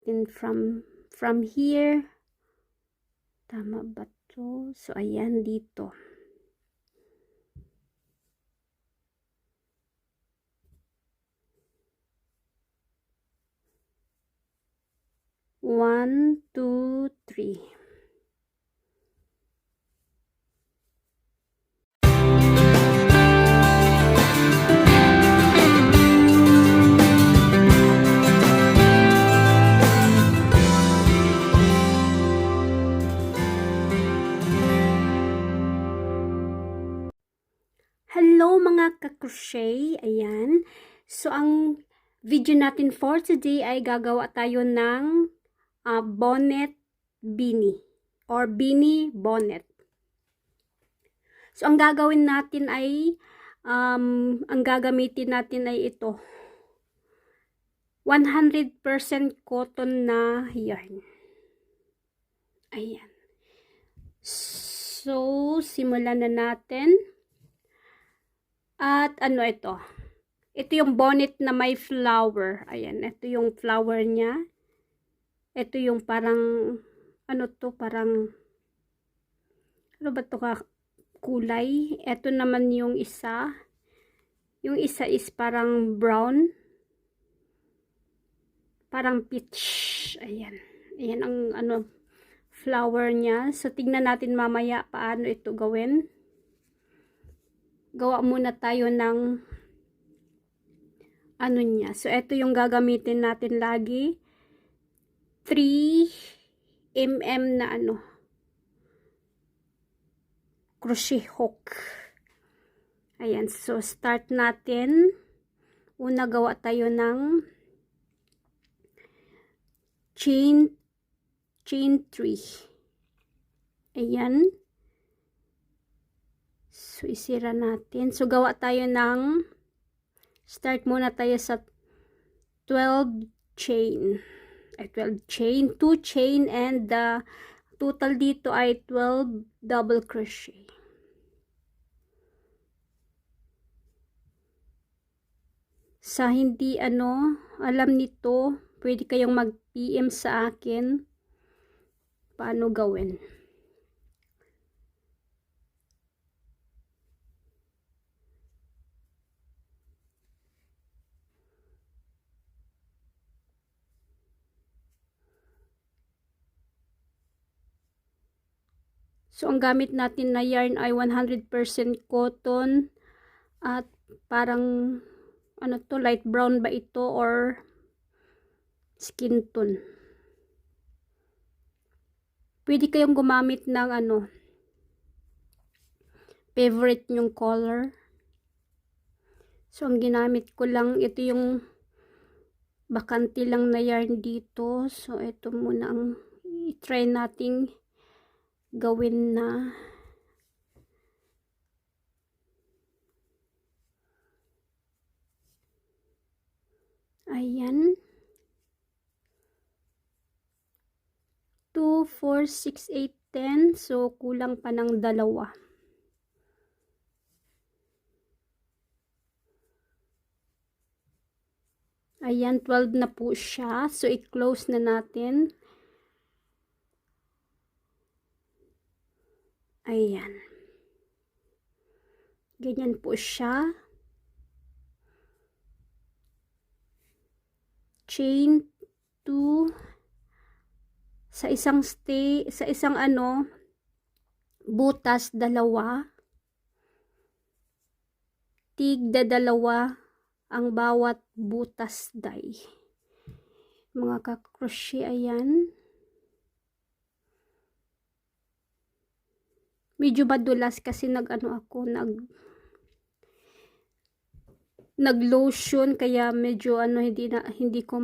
natin from here. Tama ba to? So, ayan dito. One, two, three. Hello mga ka-crochet, ayan. So, ang video natin for today ay gagawa tayo ng bonnet beanie or beanie bonnet. So, ang gagawin natin ay, ang gagamitin natin ay ito. 100% cotton na yarn. Ayan. So, simulan na natin. At ano ito? Ito yung bonnet na may flower. Ayan, ito yung flower niya. Ito yung parang, ano to, parang, ano ba to ka kulay? Ito naman yung isa. Yung isa is parang brown. Parang peach. Ayan. Ayan ang ano, flower niya. So, tignan natin mamaya paano ito gawin. Gawa muna tayo ng ano niya. So, ito yung gagamitin natin lagi. 3 mm na ano. Crochet hook. Ayan. So, start natin. Una, gawa tayo ng chain 3. Ayan. So, isira natin. So, gawa tayo ng, start muna tayo sa 12 chain. Ay, 12 chain, 2 chain, and the total dito ay 12 double crochet. Sa hindi alam nito, pwede kayong mag-PM sa akin paano gawin. So, ang gamit natin na yarn ay 100% cotton at parang ano to, light brown ba ito or skin tone. Pwede kayong gumamit ng favorite nyong color. So, ang ginamit ko lang, ito yung bakante lang na yarn dito. So, ito muna ang i-try nating gawin na ayan. 2, 4, 6, 8, 10. So, kulang pa ng dalawa. Ayan, 12 na po siya. So, i-close na natin. Ayan. Ganyan po siya. Chain 2 sa isang butas dalawa. Tigda dalawa ang bawat butas day. Mga ka-crochet, ayan. Medyo madulas kasi nag-lotion kaya medyo hindi ko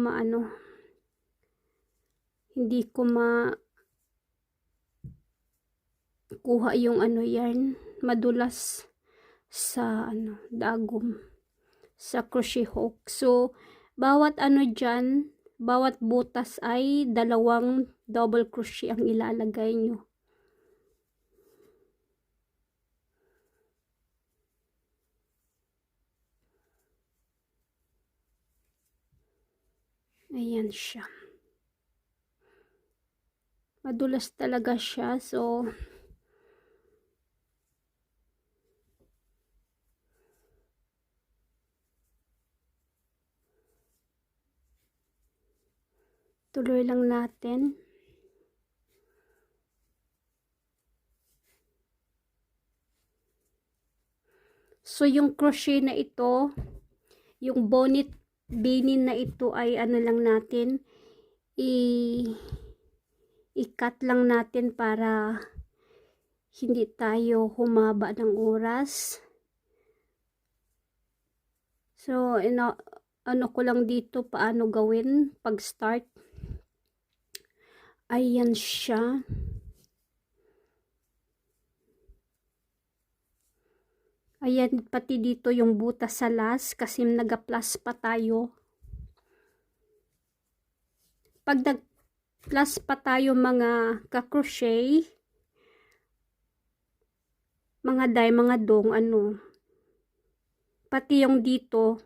kuha yung yarn. Madulas sa dagom sa crochet hook. So, bawat dyan, bawat butas ay dalawang double crochet ang ilalagay nyo. Ayan siya. Madulas talaga siya. So, tuloy lang natin. So, yung crochet na ito, yung bonnet binin na ito ay ano lang natin, i-cut lang natin para hindi tayo humaba ng oras. So, ano ko lang dito paano gawin pag start. Ayan siya. Ayan, pati dito yung butas sa last kasi nag-plus pa tayo. Pag nag-plus pa tayo mga ka-crochet, mga day, mga dong, ano, pati yung dito,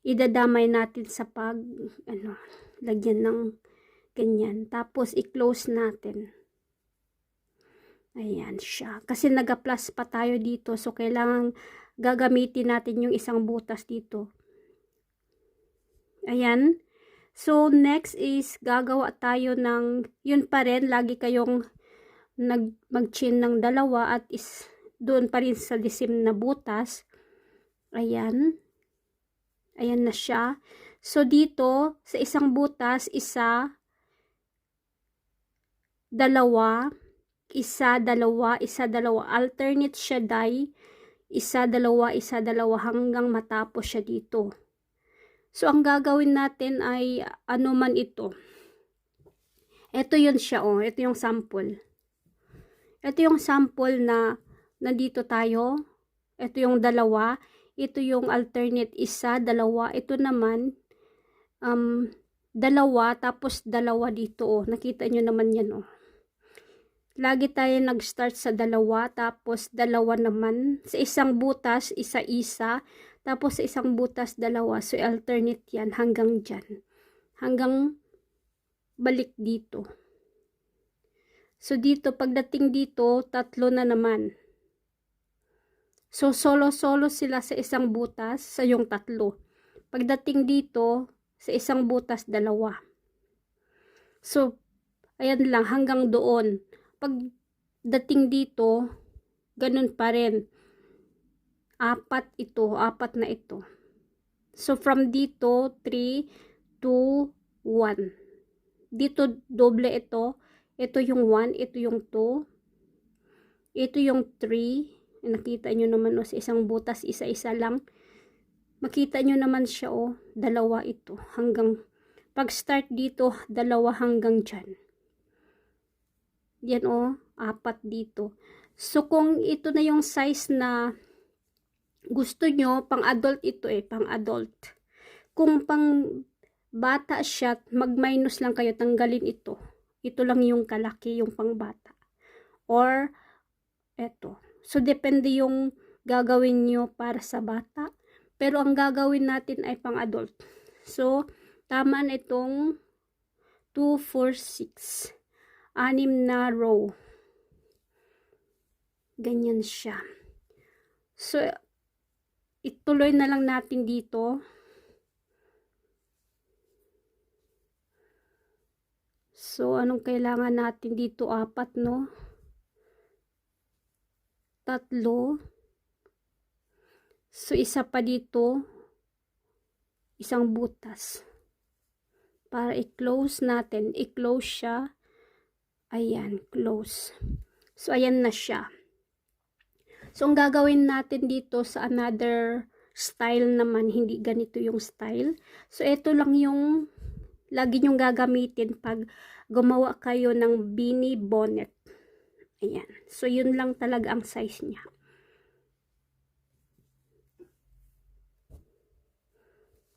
idadamay natin sa pag, ano, lagyan ng ganyan. Tapos, i-close natin. Ayan siya. Kasi nag-plus pa tayo dito. So, kailangan gagamitin natin yung isang butas dito. Ayan. So, next is gagawa tayo ng, yun pa rin, lagi kayong mag-chain ng dalawa at doon pa rin sa lisim na butas. Ayan. Ayan na siya. So, dito, sa isang butas, isa, dalawa, isa, dalawa, isa, dalawa. Alternate siya, day. Isa, dalawa hanggang matapos siya dito. So, ang gagawin natin ay ano man ito. Ito yun siya, oh. Ito yung sample. Ito yung sample na nandito tayo. Ito yung dalawa. Ito yung alternate isa, dalawa. Ito naman, dalawa, tapos dalawa dito, oh. Nakita nyo naman yan, oh. Lagi tayo nag-start sa dalawa, tapos dalawa naman. Sa isang butas, isa-isa. Tapos sa isang butas, dalawa. So, alternate yan hanggang dyan. Hanggang balik dito. So, dito, pagdating dito, tatlo na naman. So, solo-solo sila sa isang butas, sa yung tatlo. Pagdating dito, sa isang butas, dalawa. So, ayan lang, hanggang doon. Pagdating dito, ganun pa rin. Apat na ito. So, from dito, 3, 2, 1. Dito, doble ito. Ito yung 1, ito yung 2. Ito yung 3. Nakita nyo naman, oh, sa isang butas, isa-isa lang. Makita nyo naman siya, oh, dalawa ito. Hanggang, pag start dito, dalawa hanggang dyan. Yan, oh, apat dito. So, kung ito na yung size na gusto nyo, pang adult ito pang adult. Kung pang bata siya, mag-minus lang kayo, tanggalin ito. Ito lang yung kalaki, yung pang bata. Or, eto. So, depende yung gagawin nyo para sa bata. Pero, ang gagawin natin ay pang adult. So, tama na itong 2, 4, 6. 6 na row. Ganyan siya. So, ituloy na lang natin dito. So, anong kailangan natin dito? 4, no? 3. So, isa pa dito. Isang butas. Para i-close natin. I-close siya. Ayan, close. So, ayan na siya. So, ang gagawin natin dito sa another style naman, hindi ganito yung style. So, ito lang yung lagi nyong gagamitin pag gumawa kayo ng beanie bonnet. Ayan. So, yun lang talaga ang size niya.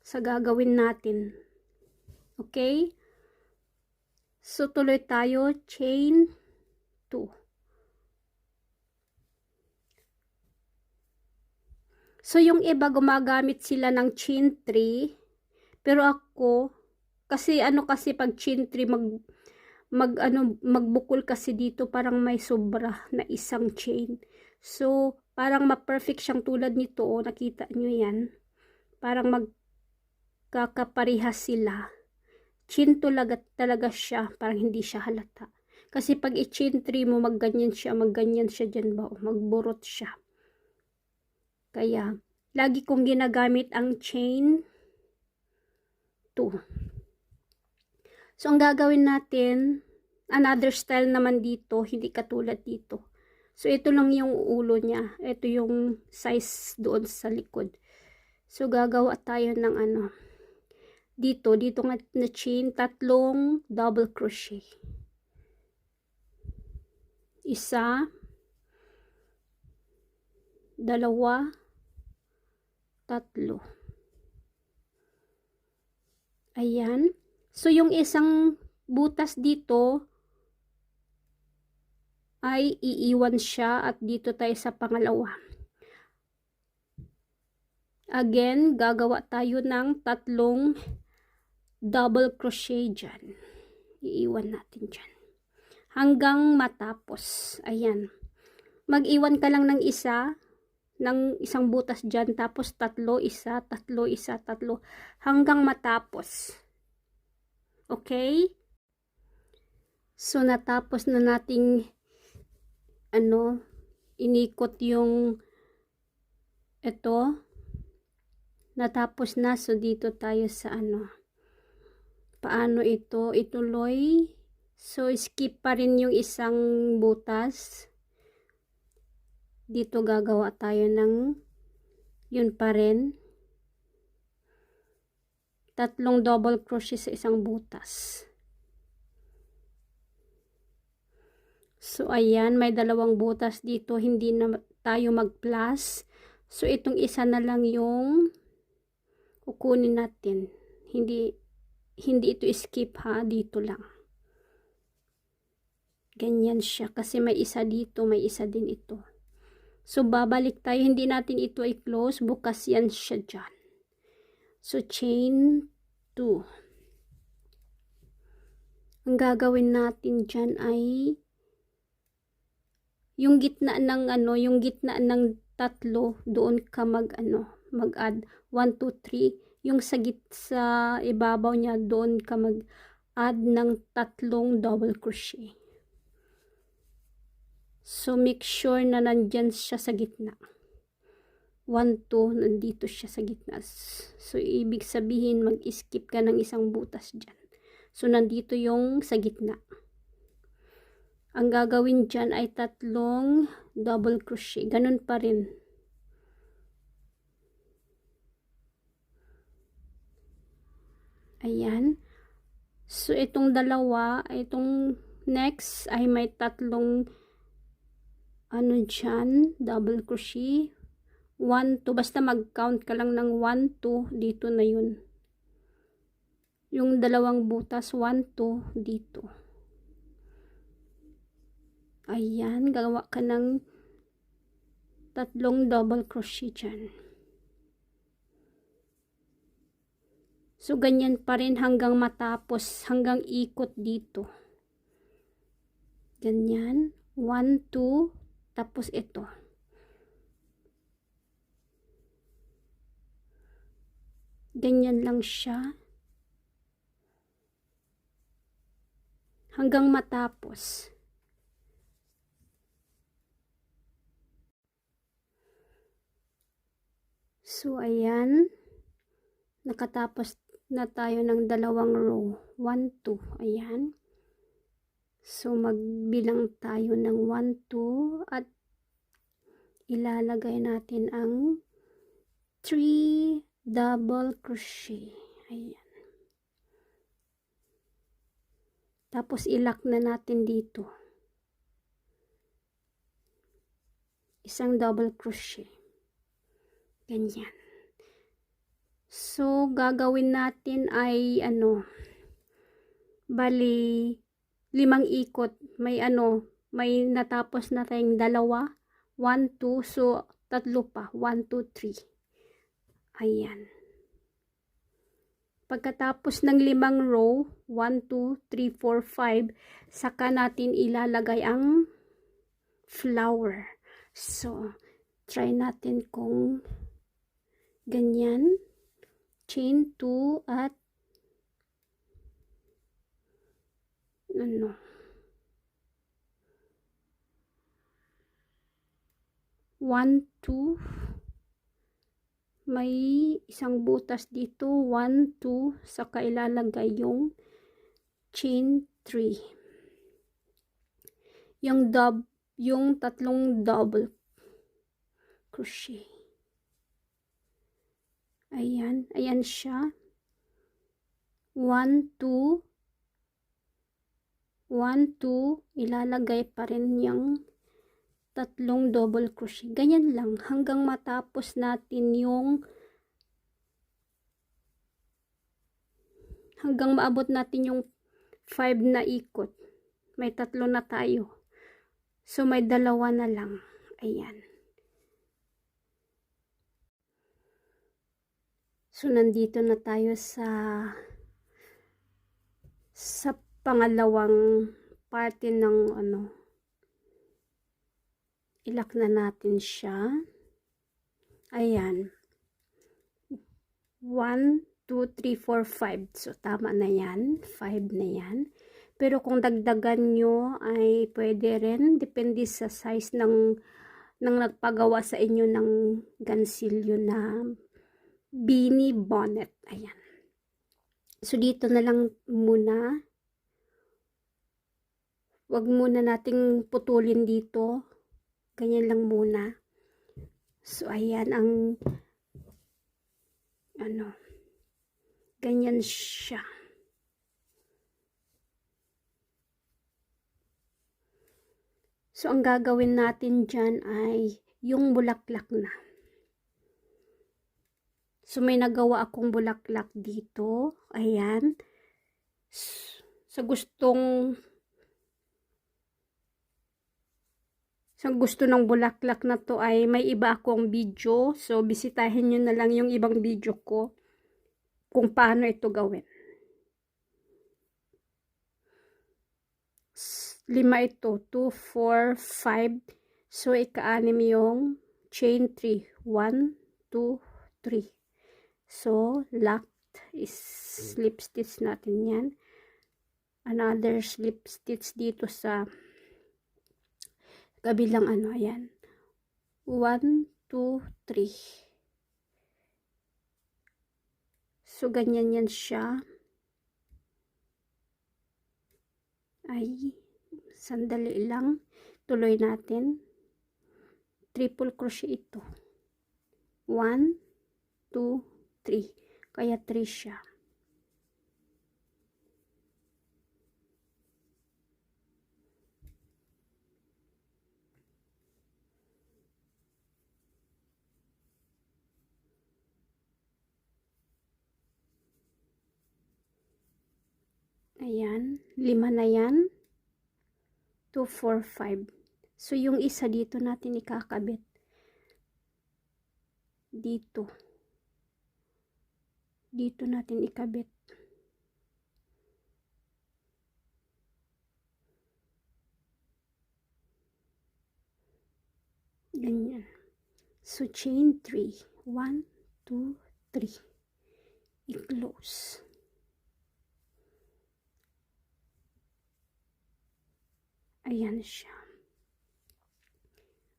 So, gagawin natin. Okay? So, tuloy tayo. Chain 2. So, yung iba gumagamit sila ng chain 3. Pero ako, kasi ano kasi pag chain 3, magbukol kasi dito, parang may sobra na isang chain. So, parang ma-perfect siyang tulad nito, oh, nakita nyo yan. Parang magkakaparehas sila. Chin talaga siya, parang hindi siya halata. Kasi pag i-chain 3 mo, magganyan siya dyan ba, oh, magburot siya. Kaya, lagi kong ginagamit ang chain 2. So, ang gagawin natin, another style naman dito, hindi katulad dito. So, ito lang yung ulo niya. Ito yung size doon sa likod. So, gagawa tayo ng ano. Dito nga na chain, 3 double crochet. 1, 2, 3. Ayan. So, yung isang butas dito ay iiwan siya at dito tayo sa pangalawa. Again, gagawa tayo ng 3 double crochet dyan. Iiwan natin dyan. Hanggang matapos. Ayan. Mag-iwan ka lang ng isang butas dyan. Tapos 3, 1, 3, 1, 3. Hanggang matapos. Okay? So, natapos na nating inikot yung ito. Natapos na. So, dito tayo sa paano ito ituloy. So, skip pa rin yung isang butas. Dito gagawa tayo ng yun pa rin. 3 double crochet sa isang butas. So, ayan, may 2 butas dito. Hindi na tayo mag-plus. So, itong isa na lang yung kukunin natin. Hindi ito skip ha. Dito lang. Ganyan siya. Kasi may isa dito, may isa din ito. So, babalik tayo. Hindi natin ito i-close. Bukas yan siya dyan. So, chain 2. Ang gagawin natin dyan ay yung gitna ng yung gitna ng 3, doon ka mag-add 1, 2, 3. Yung sa ibabaw niya, doon ka mag-add ng 3 double crochet. So, make sure na nandyan siya sa gitna. 1, 2, nandito siya sa gitna. So, ibig sabihin, mag-skip ka ng isang butas dyan. So, nandito yung sa gitna. Ang gagawin dyan ay 3 double crochet. Ganun pa rin. Ayan. So, itong dalawa, itong next ay may 3 dyan, double crochet. 1, 2, basta mag-count ka lang ng 1, 2, dito na yun. Yung 2 butas, 1, 2, dito. Ayan, gagawa ka ng 3 double crochet dyan. So, ganyan pa rin hanggang matapos, hanggang ikot dito. Ganyan. 1, 2, tapos ito. Ganyan lang siya. Hanggang matapos. So, ayan. Nakatapos na tayo ng 2 row. 1, 2. Ayan. So, magbilang tayo ng 1, 2 at ilalagay natin ang 3 double crochet. Ayan. Tapos, ilock na natin dito. Isang double crochet. Ganyan. So, gagawin natin ay bali 5 ikot. May may natapos na tayong 2, 1, 2, so 3 pa, 1, 2, 3. Ayan. Pagkatapos ng 5 row, 1, 2, 3, 4, 5, saka natin ilalagay ang flower. So, try natin kung ganyan. Chain 2 at ano, 1, 2, may isang butas dito, 1, 2, saka ilalagay yung chain 3. Yung tatlong double crochet. Ayan, ayan siya. 1, 2, 1, 2, ilalagay pa rin yung tatlong double crochet. Ganyan lang hanggang matapos natin hanggang maabot natin yung 5 na ikot. May 3 na tayo. So may 2 na lang. Ayan. So nandito na tayo sa pangalawang parte ng ilak na natin siya. Ayan. 1, 2, 3, 4, 5. So, tama na yan. 5 na yan. Pero kung dagdagan nyo, ay pwede rin. Depende sa size ng nagpagawa sa inyo ng gansilyo na beanie bonnet. Ayan. So, dito na lang muna. Wag muna nating putulin dito. Ganyan lang muna. So, ayan ang ganyan siya. So, ang gagawin natin dyan ay yung bulaklak na. So, may nagawa akong bulaklak dito. Ayan. Sa gusto ng bulaklak na to ay may iba akong video. So, bisitahin nyo na lang yung ibang video ko kung paano ito gawin. 5 ito. 2, 4, 5. So, ika-6 yung chain 3. 1, 2, 3. So, locked is slip stitch natin yan. Another slip stitch dito sa kabilang ayan. 1, 2, 3. So, ganyan yan siya. Ay, sandali lang. Tuloy natin. Triple crochet ito. 1, 2, 3. Kaya 3 siya. Ayan, 5 na yan. 2, 4, 5. So, yung isa dito natin ikakabit. Dito. Dito natin ikabit. Ganyan. So, chain 3. 1, 2, 3. I-close. Ayan siya.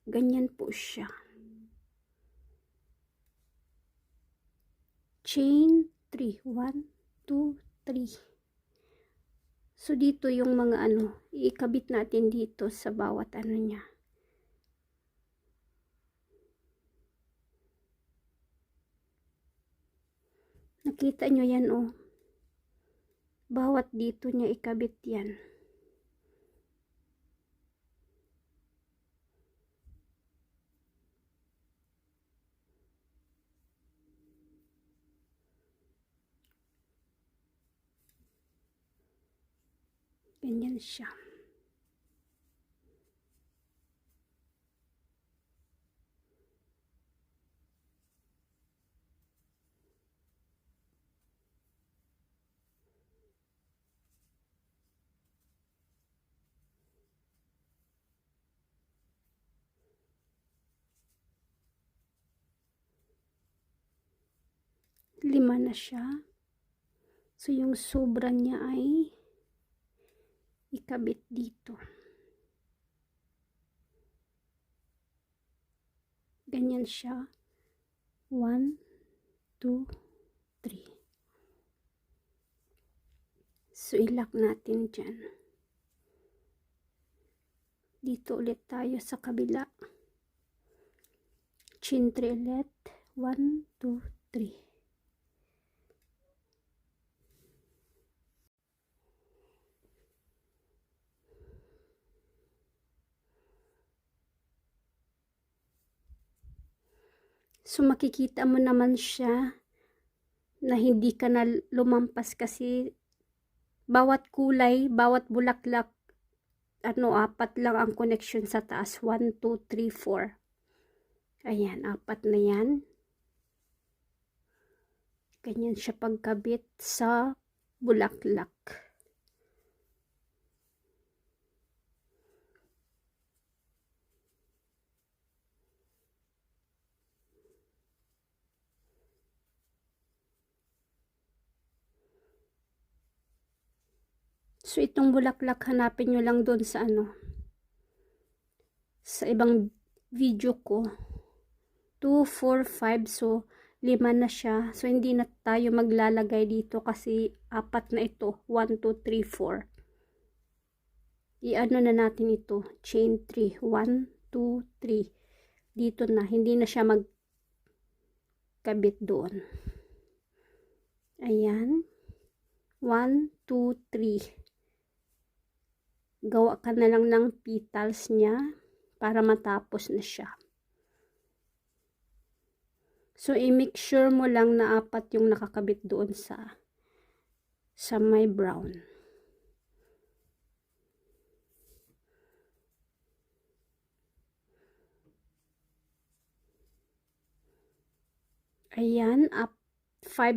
Ganyan po siya. Chain 3. 1, 2, 3. So, dito yung mga ikabit natin dito sa bawat niya. Nakita nyo yan, Bawat dito niya ikabit yan. Ganyan siya. 5 na siya. So, yung sobra niya ay ikabit dito. Ganyan siya. 1, 2, 3. So, ilock natin dyan. Dito ulit tayo sa kabila. Chain 3 ulit. 1, 2, 3. So, makikita mo naman siya na hindi ka na lumampas kasi bawat kulay, bawat bulaklak, 4 lang ang connection sa taas. 1, 2, 3, 4. Ayan, 4 na yan. Ganyan siya pagkabit sa bulaklak. So, itong bulaklak, hanapin nyo lang doon sa sa ibang video ko. 2, 4, 5. So, 5 na siya. So, hindi na tayo maglalagay dito kasi 4 na ito. 1, 2, 3, 4. I-ano na natin ito. Chain 3. 1, 2, 3. Dito na. Hindi na siya magkabit doon. Ayan. 1, 2, 3. Gawa ka na lang ng petals niya para matapos na siya. So, i-make sure mo lang na 4 yung nakakabit doon sa may brown. Ayan, 5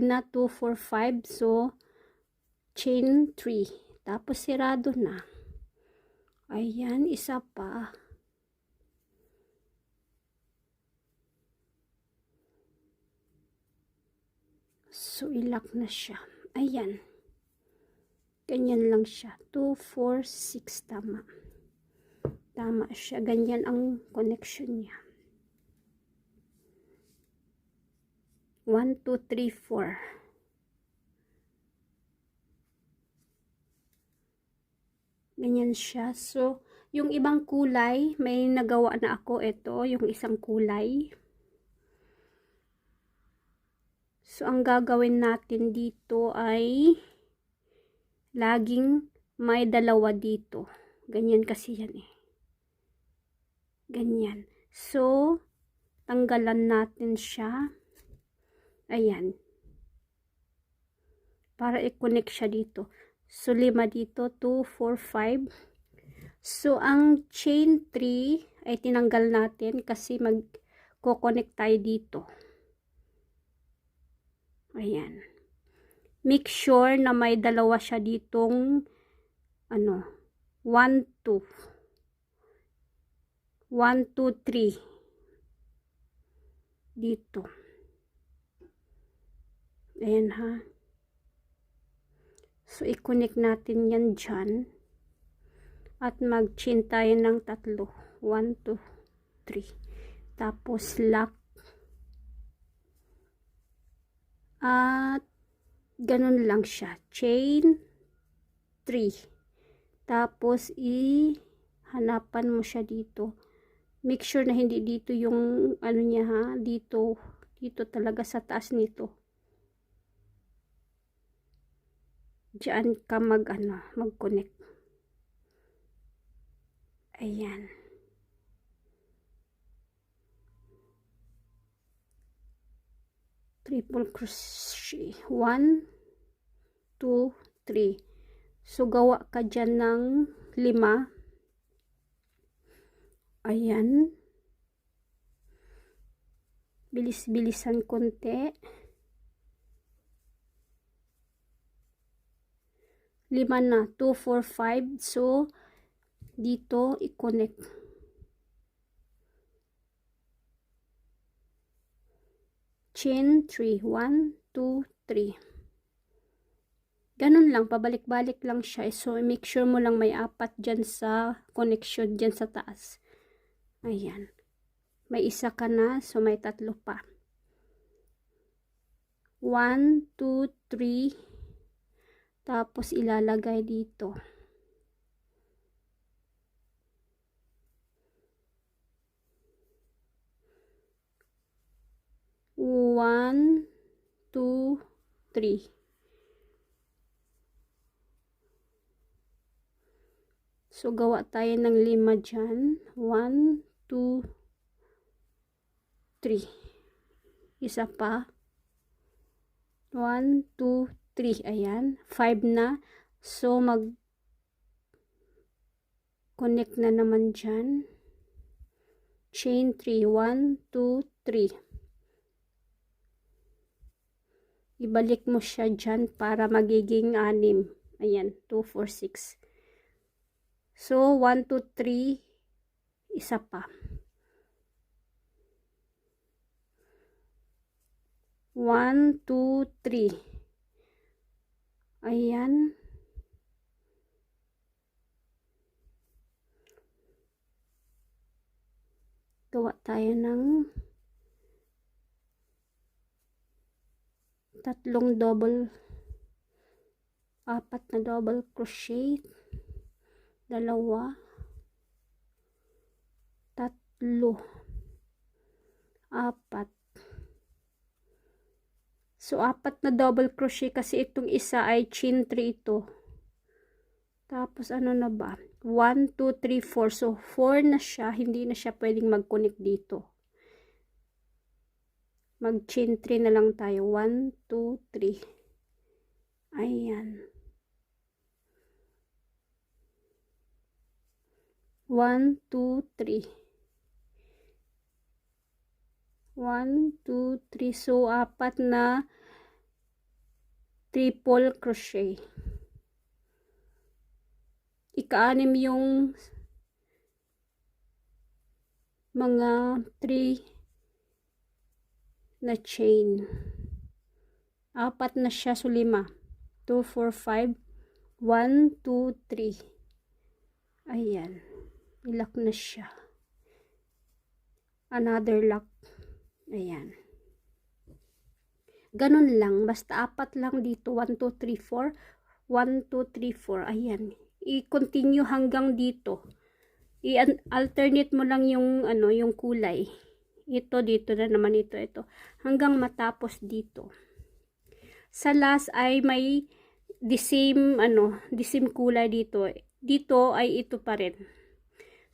na, 2, 4, 5. So, chain 3. Tapos, sirado na. Ayan, isa pa. So, ilock na siya. Ayan. Ganyan lang siya. 2, 4, 6. Tama. Tama siya. Ganyan ang connection niya. 1, 2, 3, 4. Ganyan siya. So, yung ibang kulay, may nagawa na ako. Ito, yung isang kulay. So, ang gagawin natin dito ay laging may 2 dito. Ganyan kasi yan eh. Ganyan. So, tanggalan natin siya. Ayan. Para i-connect siya dito. So, 5 dito. 2, 4, 5. So, ang chain 3 ay tinanggal natin kasi mag-connect tayo dito. Ayan. Make sure na may 2 siya ditong 1, 2. 1, 2, 3. Dito. Ayan ha. So, i-connect natin yan dyan. At mag-chain tayo ng 3. 1, 2, 3. Tapos, lock. At, ganun lang siya. Chain 3. Tapos, hanapan mo siya dito. Make sure na hindi dito yung, niya ha. Dito talaga sa taas nito. Diyan ka mag-connect. Ayan. Triple crochet. 1, 2, 3. So, gawa ka dyan ng 5. Ayan. Bilis-bilisan konti. 5 na. 2, 4, 5. So, dito, i-connect. chain 3, 1, 2, 3. Ganun lang, pabalik-balik lang siya. So, make sure mo lang may 4 dyan sa connection dyan sa taas. Ayan. May isa ka na, so may 3 pa. 1, 2, 3. Tapos ilalagay dito. 1, 2, 3. So, gawa tayo ng 5 dyan. 1, 2, 3. Isa pa. 1, 2, 3. Ayan. 5 na. So, mag-connect na naman dyan. Chain 3. 1, 2, 3. Ibalik mo siya dyan para magiging 6. Ayan. 2, 4, 6. So, 1, 2, 3. Isa pa. 1, 2, 3. Ayan. Gawa tayo ng 4 na double crochet. 2, 3, 4. So, 4 na double crochet kasi itong isa ay chain 3 ito. Tapos, ano na ba? 1, 2, 3, 4. So, 4 na siya. Hindi na siya pwedeng mag-connect dito. Mag-chain 3 na lang tayo. 1, 2, 3. Ayan. 1, 2, 3. 1, 2, 3. So, 4 na triple crochet. Ika-6 yung mga 3 na chain. 4 na siya. So, 5. 2, 4, 5. 1, 2, 3. Ayan. Lock na siya. Another lock. Ayan. Ganun lang. Basta 4 lang dito. 1, 2, 3, 4. 1, 2, 3, 4. Ayan. I-continue hanggang dito. I-alternate mo lang yung, yung kulay. Ito, dito na naman ito. Hanggang matapos dito. Sa last ay may the same kulay dito. Dito ay ito pa rin.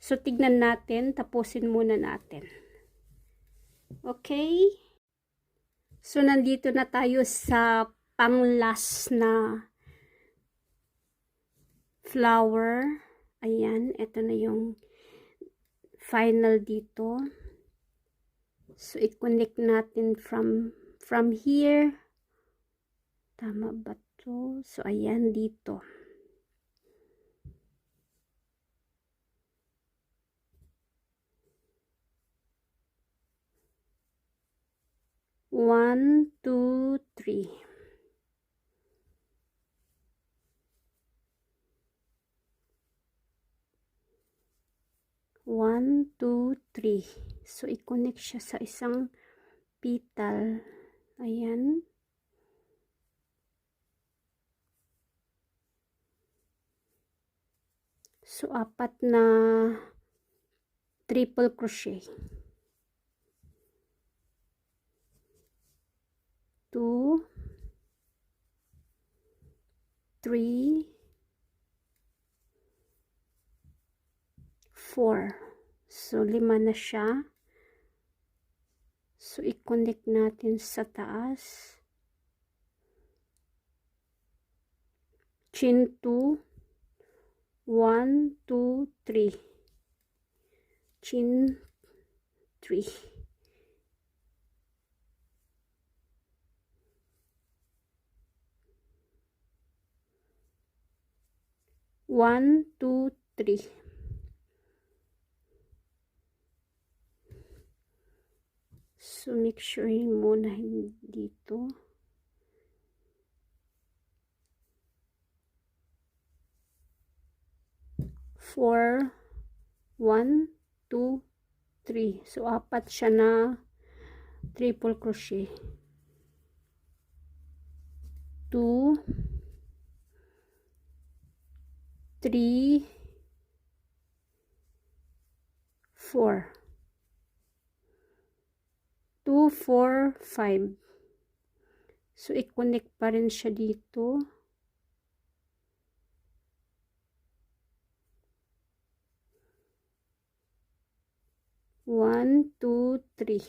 So, tignan natin. Tapusin muna natin. Okay? So, nandito na tayo sa pang-last na flower. Ayan. Ito na yung final dito. So, i-connect natin from here. Tama ba to? So, ayan dito. One, two, three. 1, 2, 3. So, i-connect siya sa isang petal. Ayan. So, 4 na triple crochet. 2, 3, 4. So, 5 na siya. So, i-connect natin sa taas. Chain 2. 1, 2, 3. Chain 3. One, two, three. So, make sure mo na dito. Four, 1, 2, 3. So, apat siya na triple crochet. 2, 3, 4. 2, 4, 5. So, i-connect pa rin siya dito. One, two, three.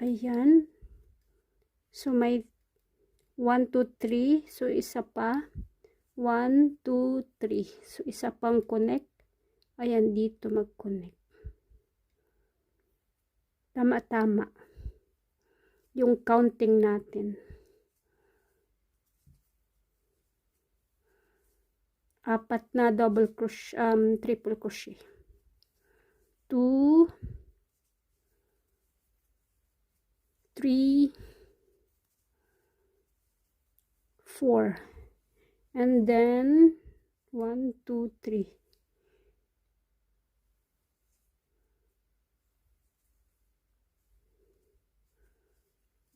Ayan. So, may 1, 2, 3. So, isa pa. 1, 2, 3. So, isa pang connect. Ayan, dito mag-connect. Tama-tama. Yung counting natin. Apat na double crochet, triple crochet. 2, 3, 4. And then 1, 2, 3.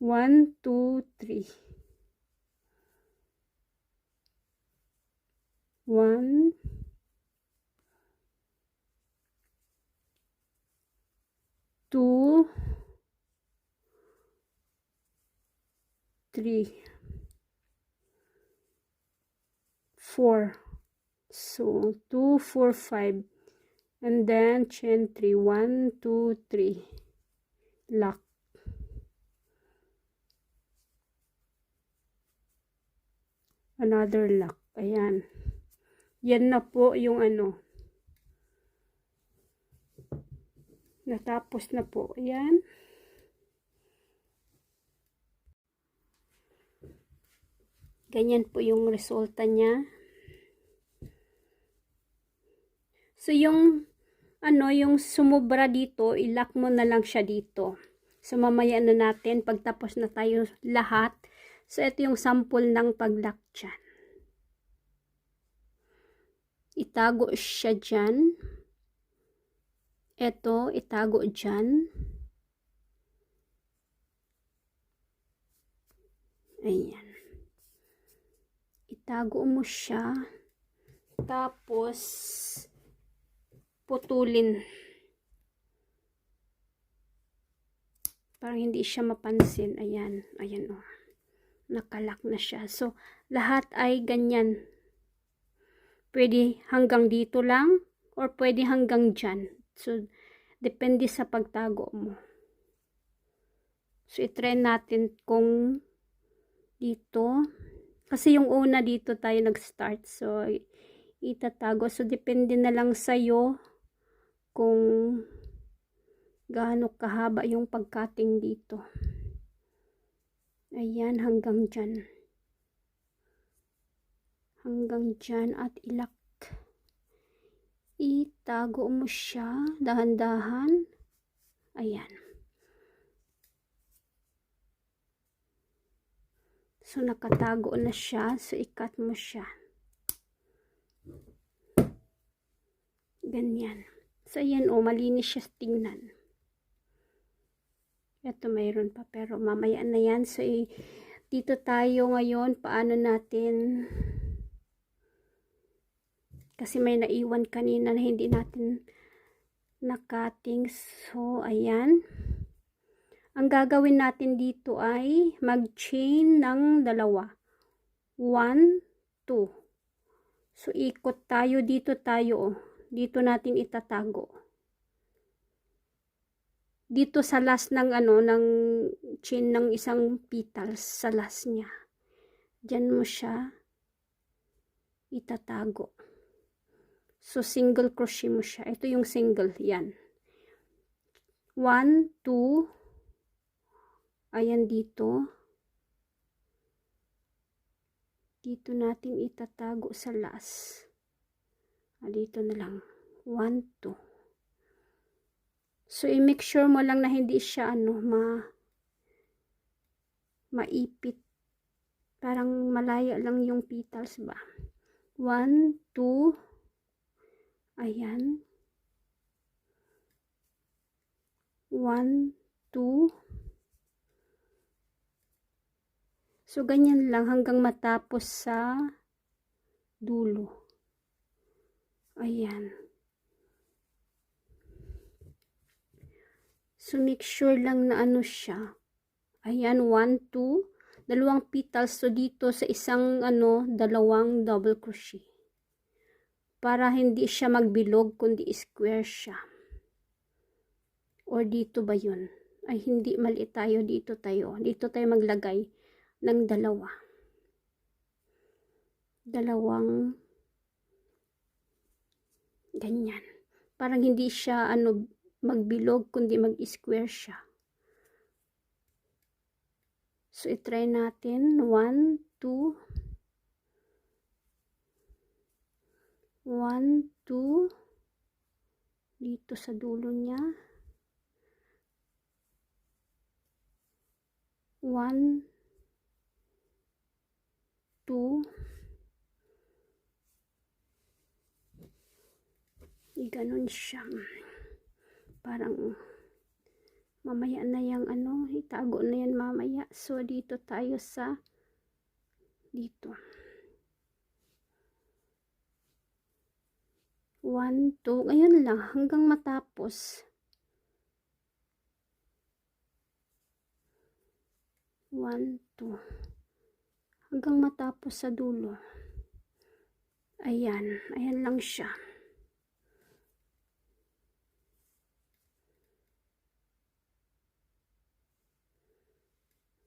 One, two, three. 1, 2, 3, 4. So 2, 4, 5. And then chain 3. 1, 2, 3. Lock. Another lock. Ayan. Yan na po yung ano. Natapos na po. Ayan. Ganyan po yung resulta niya. So, yung ano, yung sumubra dito, ilock mo na lang siya dito. So, mamaya na natin, pagtapos na tayo lahat. So, ito yung sample ng pag-lock dyan. Itago siya dyan. Ito, itago dyan. Ayan. Itago mo siya. Tapos, putulin. Parang hindi siya mapansin. Ayan. Ayan o. Nakalock na siya. So, lahat ay ganyan. Pwede hanggang dito lang or pwede hanggang dyan. So, depende sa pagtago mo. So, i-try natin kung dito. Kasi yung una dito tayo nag-start. So, itatago. So, depende na lang sa'yo kung gaano kahaba yung pagkating dito. Ayan, hanggang dyan. Hanggang dyan at ilock. Itago mo siya, dahan-dahan. Ayan. So, nakatago na siya. So, ikat mo siya. Ganyan. So, ayan o, malinis siya tingnan. Ito, mayroon pa. Pero, mamaya na yan. So, dito tayo ngayon. Paano natin... Kasi may naiwan kanina na hindi natin nakating. So, ayan. Ang gagawin natin dito ay mag-chain ng dalawa. 1, 2. So, ikot tayo. Dito tayo. Dito natin itatago. Dito sa last ng ano, ng chain ng isang petals. Sa last niya. Diyan mo siya itatago. So, single crochet mo siya. Ito yung single. Yan. 1, 2. Ayan dito. Dito natin itatago sa last. Dito na lang. 1, 2. So, i-make sure mo lang na hindi siya, maipit. Parang malaya lang yung petals ba. 1, 2. Ayan. 1, 2. So, ganyan lang hanggang matapos sa dulo. Ayan. So, make sure lang na siya. Ayan, 1, 2. Dalawang petals. So, dito sa isang, dalawang double crochet. Para hindi siya magbilog, kundi square siya. Or dito ba yun? Ay, hindi, mali tayo. Dito tayo. Dito tayo maglagay ng dalawa. Dalawang ganyan. Parang hindi siya, magbilog, kundi mag-square siya. So, itry natin. 1, 2. 1, 2. Dito sa dulo niya. 1, 2. Ganon siya. Parang mamaya na yung itago na yan mamaya. So, dito tayo sa dito. 1, 2. Ngayon lang hanggang matapos. 1, 2. Hanggang matapos sa dulo. Ayan. Ayan lang siya.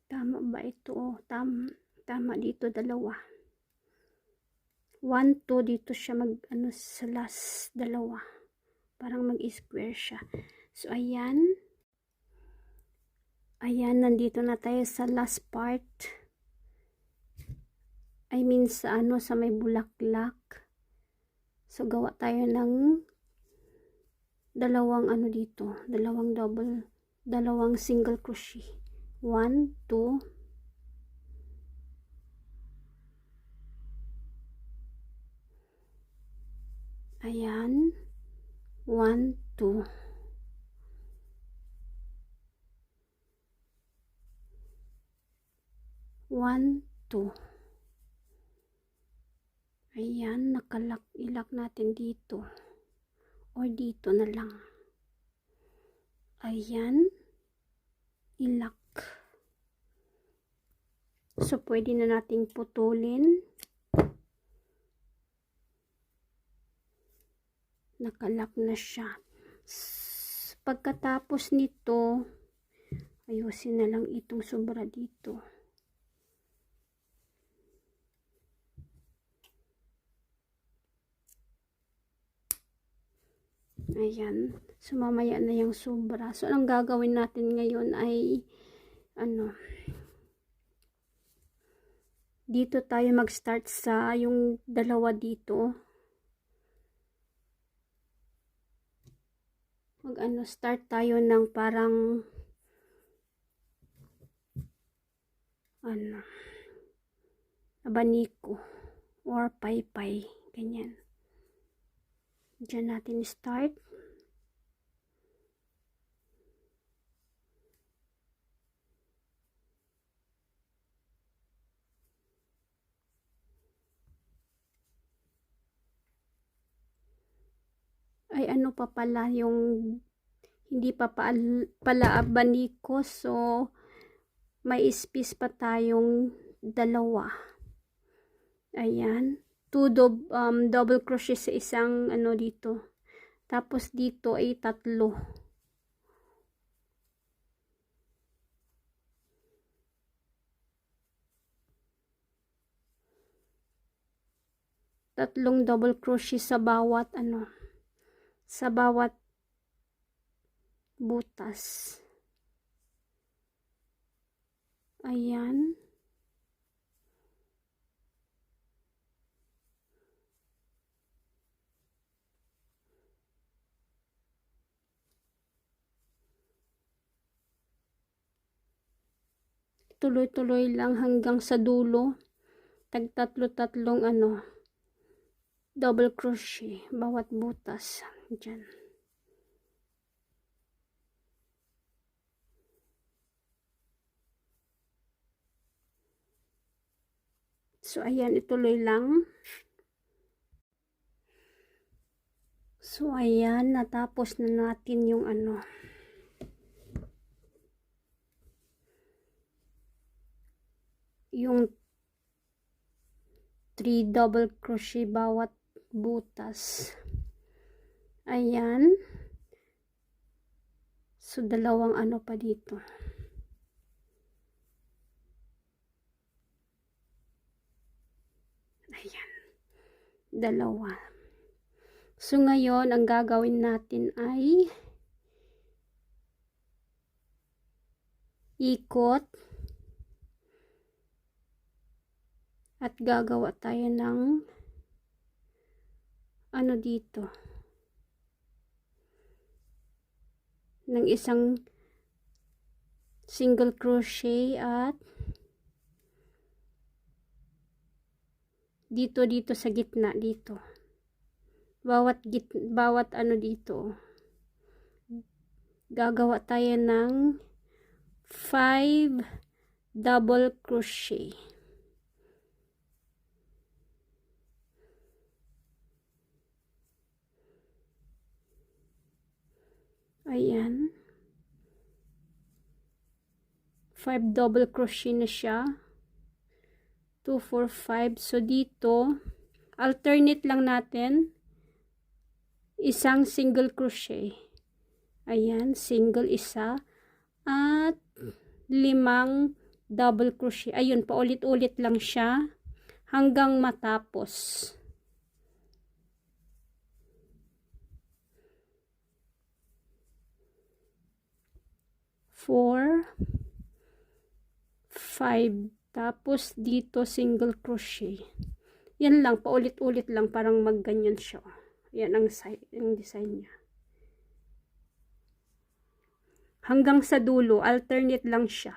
Tama ba ito? Tama dito dalawa. 1, 2 dito siya sa last dalawa. Parang mag-square siya. So, ayan. Ayan, nandito na tayo sa last part. I mean, sa may bulaklak. So, gawa tayo ng dalawang dito. Dalawang single crochet. 1, 2. Ayan. 1, 2. 1, 2. Ayan, ilak natin dito. Or dito na lang. Ayan. Ilak. So, pwede na nating putulin. Nakalak na siya. Pagkatapos nito, ayusin na lang itong sobra dito. Ayan. So, mamaya na yung sobra. So, ang gagawin natin ngayon ay dito tayo mag-start sa yung dalawa dito. Start tayo ng parang abaniko or paypay, ganyan. Diyan natin start. Ay, pa pala yung hindi pa pala abaniko. So, may space pa tayong dalawa. Ayan. 2 double crochet sa isang dito. Tapos dito ay 3. Tatlong double crochet sa bawat sa bawat butas. Ayan. tuloy-tuloy lang hanggang sa dulo. Tag tatlo-tatlong double crochet bawat butas dyan. So ayan, ituloy lang. So ayan, natapos na natin yung yung 3 double crochet bawat butas. Ayan. So dalawang pa dito. Ayan. Dalawa. So ngayon, ang gagawin natin ay ikot at gagawa tayo ng dito. Ng isang single crochet at dito sa gitna dito. Bawat dito. Gagawa tayo ng 5 double crochet. Ayan. 5 double crochet na siya. 2, 4, 5. So dito, alternate lang natin. Isang single crochet. Ayan, single isa. At 5 double crochet. Ayun, paulit-ulit lang siya hanggang matapos. Four, 5. Tapos dito single crochet. Yan lang, paulit-ulit lang, parang magganyan siya. Yan ang design niya. Hanggang sa dulo, alternate lang siya.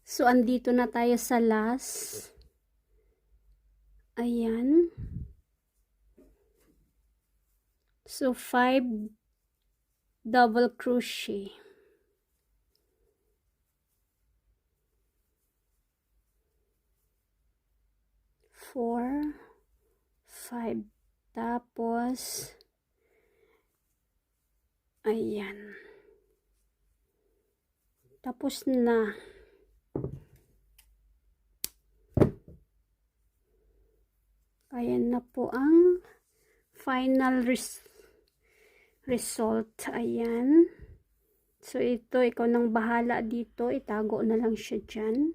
So andito na tayo sa last. Ayan. So 5 double crochet. 4, 5. Tapos ayan. Tapos na. Ayan na po ang final result. Ayan. So ito, ikaw nang bahala dito. Itago na lang siya dyan.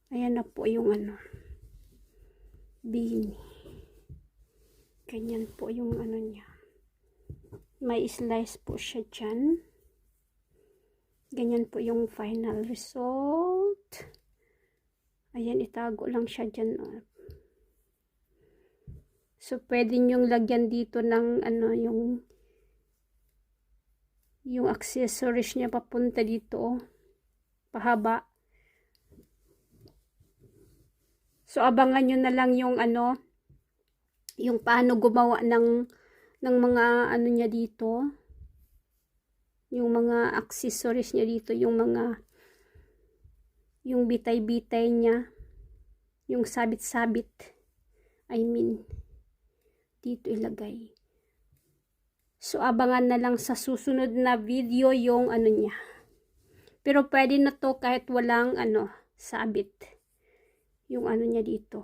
Ayan na po yung beanie. Ganyan po yung niya. May slice po siya dyan. Ganyan po yung final result. Ayan, itago lang siya dyan. So, pwede nyong lagyan dito ng yung accessories niya papunta dito. Pahaba. So, abangan nyo na lang yung yung paano gumawa ng mga niya dito. Yung mga accessories niya dito. Yung bitay-bitay niya. Yung sabit-sabit. I mean, dito ilagay. So, abangan na lang sa susunod na video yung niya. Pero pwede na to kahit walang sabit. Yung niya dito.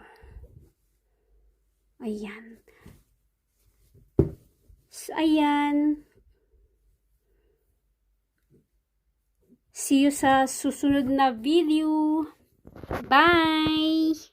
Ayan. So, ayan. See you sa susunod na video. Bye!